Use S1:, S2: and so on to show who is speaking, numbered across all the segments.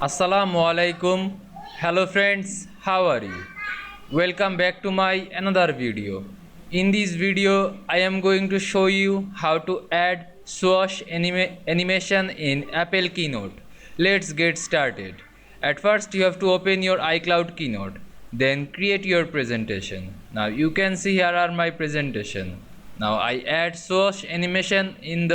S1: Assalamu Walaikum. Hello friends, how are you? Welcome back to my another video. In this video, I am going to show you how to add swoosh animation in Apple Keynote. Let's get started. At first, you have to open your iCloud Keynote. Then create your presentation. Now you can see here are my presentation. Now I add swoosh animation in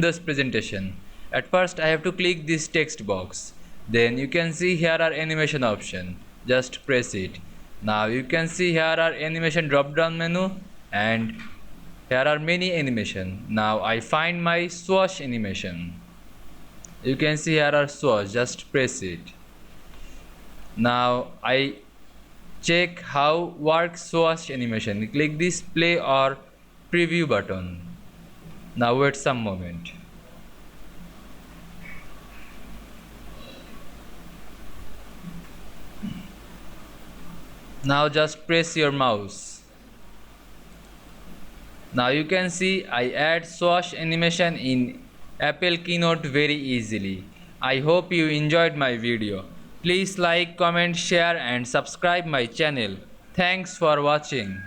S1: this presentation. At first I have to click this text box. Then you can see here are animation option. Just press it. Now you can see here are animation drop down menu and here are many animation. Now I find my swoosh animation. You can see here are swoosh. Just press it. Now I check how works swoosh animation. Click this play or preview button. Now wait some moment. Now just press your mouse. Now you can see I add swoosh animation in Apple Keynote very easily. I hope you enjoyed my video. Please like, comment, share and subscribe my channel. Thanks for watching.